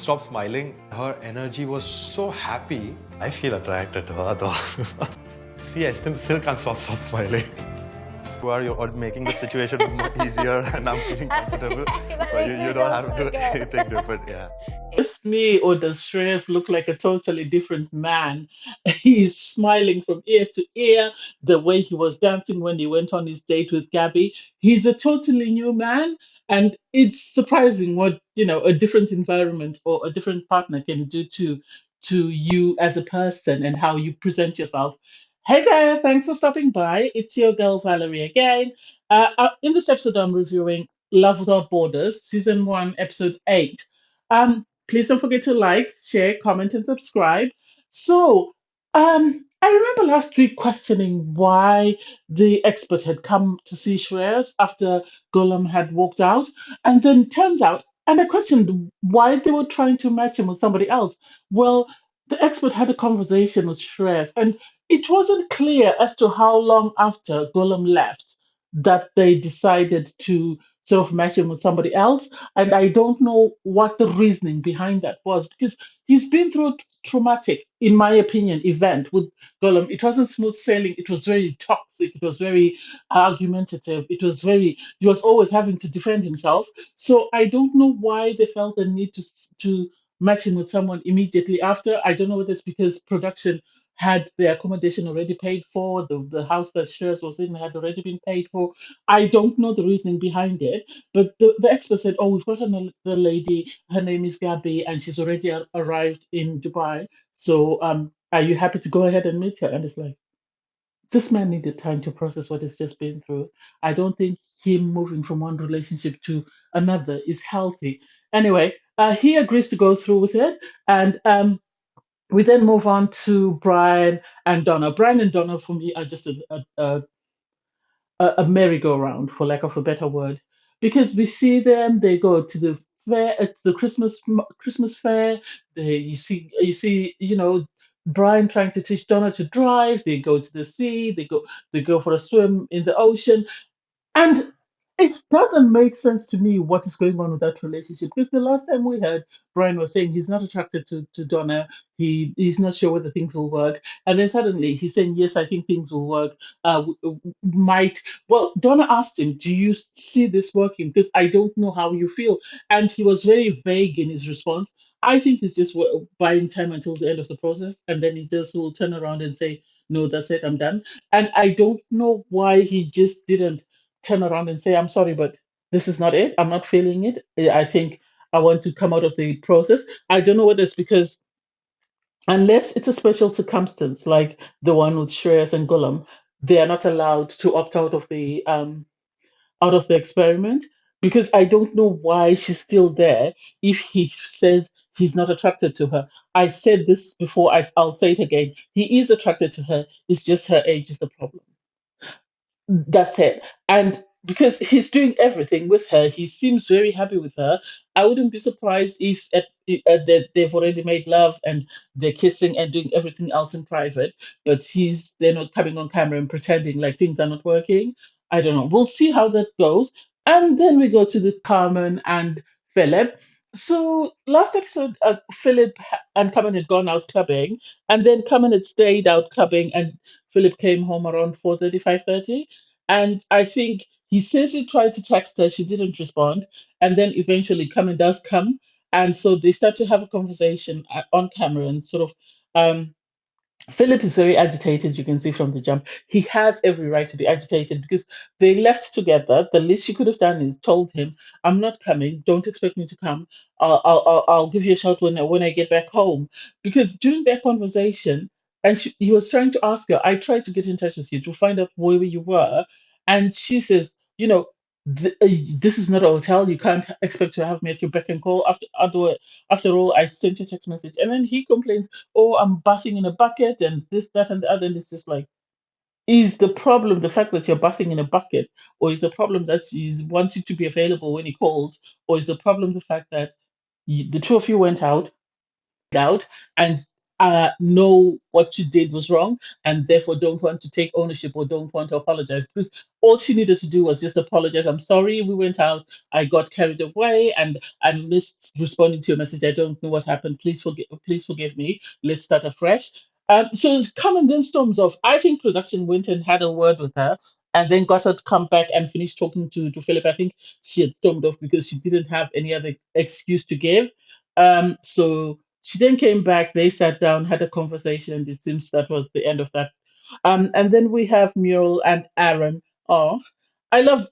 stop smiling. Her energy was so happy. I feel attracted to her though. See, I still can't stop smiling. You're making the situation more easier and I'm feeling comfortable. So you don't have to do anything different. Yeah. Is me or does Shreyas look like a totally different man? He's smiling from ear to ear, the way he was dancing when he went on his date with Gabby. He's a totally new man, and it's surprising what, a different environment or a different partner can do to you as a person and how you present yourself. Hey there, thanks for stopping by. It's your girl Valerie again. In this episode, I'm reviewing Love Without Borders, season 1, episode 8. Please don't forget to like, share, comment, and subscribe. So, I remember last week questioning why the expert had come to see Shreyas after Golem had walked out, and then turns out, and I questioned why they were trying to match him with somebody else. Well, the expert had a conversation with Shreyas, and it wasn't clear as to how long after Golem left that they decided to sort of match him with somebody else. And I don't know what the reasoning behind that was because he's been through a traumatic, in my opinion, event with Gollum. It wasn't smooth sailing, it was very toxic, it was very argumentative, he was always having to defend himself. So I don't know why they felt the need to match him with someone immediately after. I don't know whether it's because production had the accommodation already paid for, the house that Shears was in had already been paid for. I don't know the reasoning behind it, but the expert said, "Oh, we've got another lady. Her name is Gabby, and she's already arrived in Dubai. So, are you happy to go ahead and meet her?" And it's like, this man needed time to process what he's just been through. I don't think him moving from one relationship to another is healthy. Anyway, he agrees to go through with it, and we then move on to Brian and Donna. Brian and Donna, for me, are just a merry-go-round, for lack of a better word, because we see them. They go to the fair, the Christmas fair. You see, Brian trying to teach Donna to drive. They go to the sea. They go for a swim in the ocean. And it doesn't make sense to me what is going on with that relationship because the last time we heard, Brian was saying he's not attracted to Donna. He's not sure whether things will work. And then suddenly he's saying, yes, I think things will work. Might. Well, Donna asked him, do you see this working? Because I don't know how you feel. And he was very vague in his response. I think he's just buying time until the end of the process. And then he just will turn around and say, no, that's it, I'm done. And I don't know why he just didn't turn around and say, I'm sorry, but this is not it. I'm not feeling it. I think I want to come out of the process. I don't know whether it's because, unless it's a special circumstance like the one with Shreyas and Gulam, they are not allowed to opt out of the experiment. Because I don't know why she's still there if he says he's not attracted to her. I said this before, I'll say it again. He is attracted to her, it's just her age is the problem. That's it. And because he's doing everything with her, he seems very happy with her. I wouldn't be surprised if that they've already made love and they're kissing and doing everything else in private, but they're not coming on camera and pretending like things are not working. I don't know. We'll see how that goes. And then we go to the Carmen and Philip. So last episode, Philip and Carmen had gone out clubbing, and then Carmen had stayed out clubbing, and Philip came home around 4:30, 5:30. And I think he says he tried to text her, she didn't respond. And then eventually Carmen does come. And so they start to have a conversation on camera and sort of Philip is very agitated, you can see from the jump. He has every right to be agitated because they left together. The least she could have done is told him, I'm not coming. Don't expect me to come. I'll give you a shout when I get back home. Because during their conversation, and he was trying to ask her, I tried to get in touch with you to find out where you were. And she says, you know, this is not a hotel. You can't expect to have me at your beck and call. After all, I sent you a text message. And then he complains, oh, I'm bathing in a bucket and this, that, and the other. And it's just like, is the problem the fact that you're bathing in a bucket, or is the problem that he wants you to be available when he calls, or is the problem the fact that the two of you went out, and know what you did was wrong and therefore don't want to take ownership or don't want to apologize, because all she needed to do was just apologize. I'm sorry, we went out, I got carried away and I missed responding to your message. I don't know what happened. Please forgive me. Let's start afresh. So Carmen then storms off. I think production went and had a word with her and then got her to come back and finish talking to Philip. I think she had stormed off because she didn't have any other excuse to give. So she then came back, they sat down, had a conversation, and it seems that was the end of that. And then we have Muriel and Aaron. Oh, I love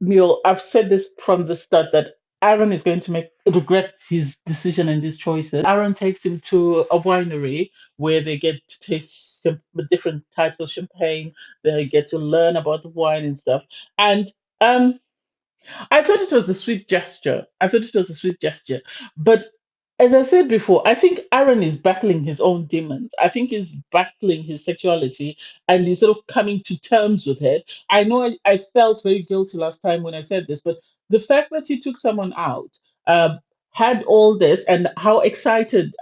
Muriel. I've said this from the start that Aaron is going to regret his decision and his choices. Aaron takes him to a winery where they get to taste different types of champagne. They get to learn about the wine and stuff. And um, I thought it was a sweet gesture. I thought it was a sweet gesture. But as I said before, I think Aaron is battling his own demons. I think he's battling his sexuality and he's sort of coming to terms with it. I know I felt very guilty last time when I said this, but the fact that he took someone out, uh, had all this, and how excited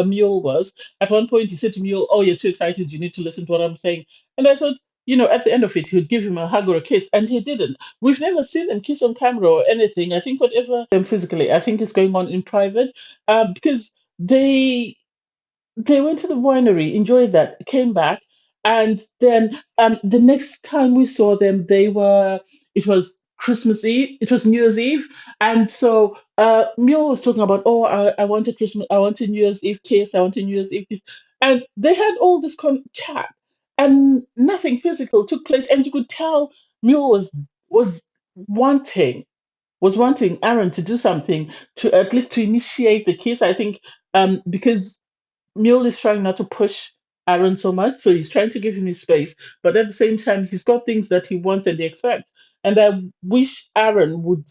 Mule was. At one point, he said to Mule, "Oh, you're too excited. You need to listen to what I'm saying." And I thought, at the end of it, he would give him a hug or a kiss, and he didn't. We've never seen them kiss on camera or anything. I think whatever them physically, I think is going on in private, because they went to the winery, enjoyed that, came back, and then the next time we saw them, it was Christmas Eve, it was New Year's Eve, and so Mule was talking about, oh, I want a I want a New Year's Eve kiss, I want a New Year's Eve kiss, and they had all this chat, and nothing physical took place, and you could tell Mule was wanting wanting Aaron to do something to at least to initiate the kiss. I think because Mule is trying not to push Aaron so much, so he's trying to give him his space, but at the same time, he's got things that he wants and he expects. And I wish Aaron would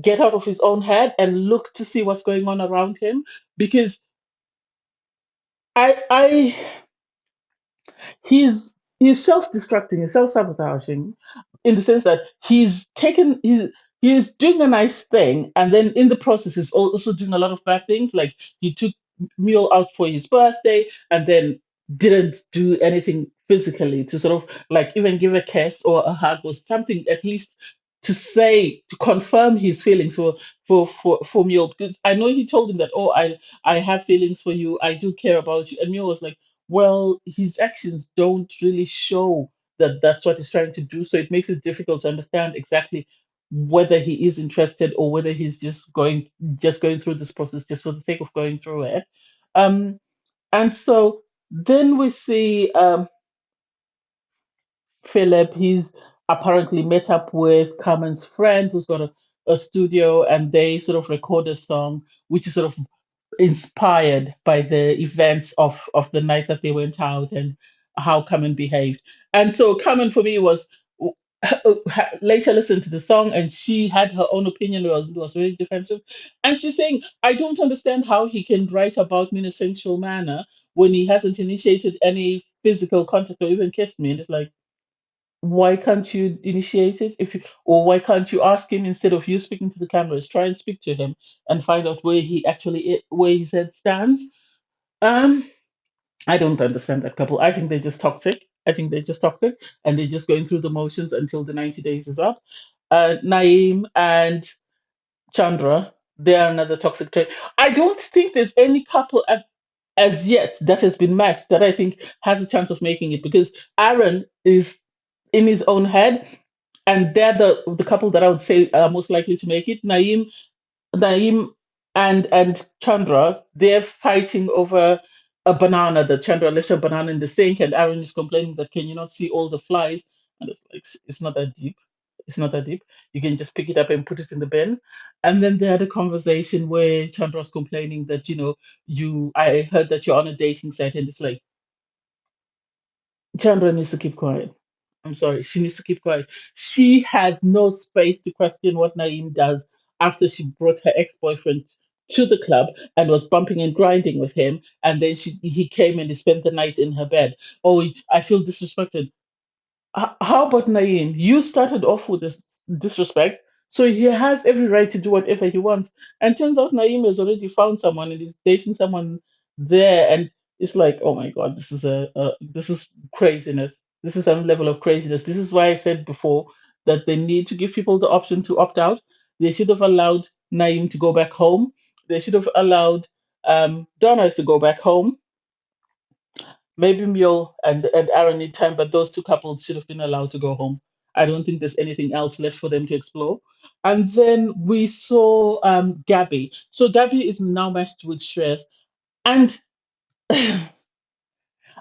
get out of his own head and look to see what's going on around him, because I he's self-destructing, he's self-sabotaging, in the sense that he's doing a nice thing, and then in the process he's also doing a lot of bad things. Like he took Mule out for his birthday and then didn't do anything physically to sort of like even give a kiss or a hug or something, at least to confirm his feelings for Mule. Because I know he told him that, oh, I have feelings for you, I do care about you, and Mule was like, well, his actions don't really show that that's what he's trying to do. So it makes it difficult to understand exactly whether he is interested or whether he's just going through this process just for the sake of going through it. Um, and so then we see Philip. He's apparently met up with Carmen's friend who's got a studio, and they sort of record a song, which is sort of inspired by the events of the night that they went out and how Carmen behaved. And so Carmen for me was later listened to the song and she had her own opinion, was very defensive. And she's saying, I don't understand how he can write about me in a sensual manner when he hasn't initiated any physical contact or even kissed me. And it's like, why can't you initiate it or why can't you ask him instead of you speaking to the cameras? Try and speak to him and find out where his head stands. um I don't understand that couple. I think they're just toxic. And they're just going through the motions until the 90 days is up. Naeem and Chandra, they are another toxic trait. I don't think there's any couple as yet that has been matched that I think has a chance of making it, because Aaron is in his own head, and they're the couple that I would say are most likely to make it. Naeem and Chandra, they're fighting over a banana. That Chandra left a banana in the sink, and Aaron is complaining that, can you not see all the flies? And it's like, it's not that deep. It's not that deep. You can just pick it up and put it in the bin. And then they had a conversation where Chandra's complaining that, I heard that you're on a dating site, and it's like, Chandra needs to keep quiet. I'm sorry, she needs to keep quiet. She has no space to question what Naeem does after she brought her ex-boyfriend to the club and was bumping and grinding with him, and then he came and he spent the night in her bed. Oh, I feel disrespected. How about Naeem? You started off with this disrespect, so he has every right to do whatever he wants. And turns out Naeem has already found someone and is dating someone there, and It's like, oh my God, this is craziness. This is some level of craziness. This is why I said before that they need to give people the option to opt out. They should have allowed Naeem to go back home. They should have allowed Donna to go back home. Maybe Mule and Aaron need time, but those two couples should have been allowed to go home. I don't think there's anything else left for them to explore. And then we saw Gabby. So Gabby is now matched with Shreyas. And I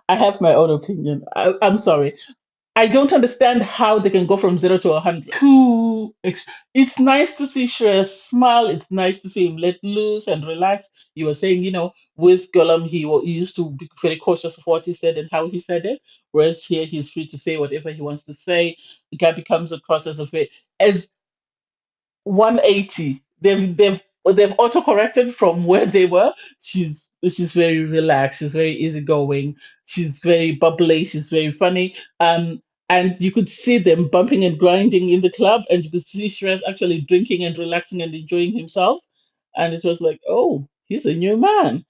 have my own opinion. I'm sorry. I don't understand how they can go from 0 to 100. It's nice to see Shreyas smile. It's nice to see him let loose and relax. You were saying, with Gollum, he used to be very cautious of what he said and how he said it. Whereas here, he's free to say whatever he wants to say. Gabby comes across as 180. They've auto corrected from where they were. She's very relaxed. She's very easygoing. She's very bubbly. She's very funny. And you could see them bumping and grinding in the club, and you could see Shreyas actually drinking and relaxing and enjoying himself. And it was like, oh, he's a new man.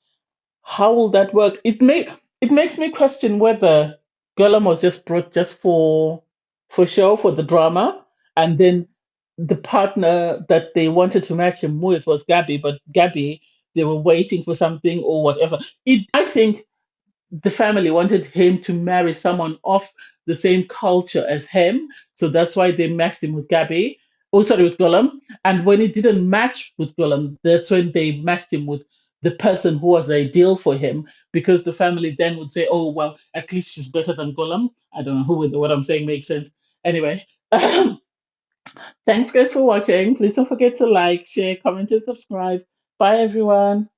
How will that work? It makes me question whether Gollum was just brought just for show, for the drama, and then the partner that they wanted to match him with was Gabby, but Gabby, they were waiting for something or whatever. I think the family wanted him to marry someone of the same culture as him, so that's why they matched him with Gabby. Oh, sorry, with Gollum. And when it didn't match with Gollum, that's when they matched him with the person who was ideal for him, because the family then would say, "Oh, well, at least she's better than Gollum." I don't know what I'm saying makes sense. Anyway, thanks guys for watching. Please don't forget to like, share, comment, and subscribe. Bye, everyone.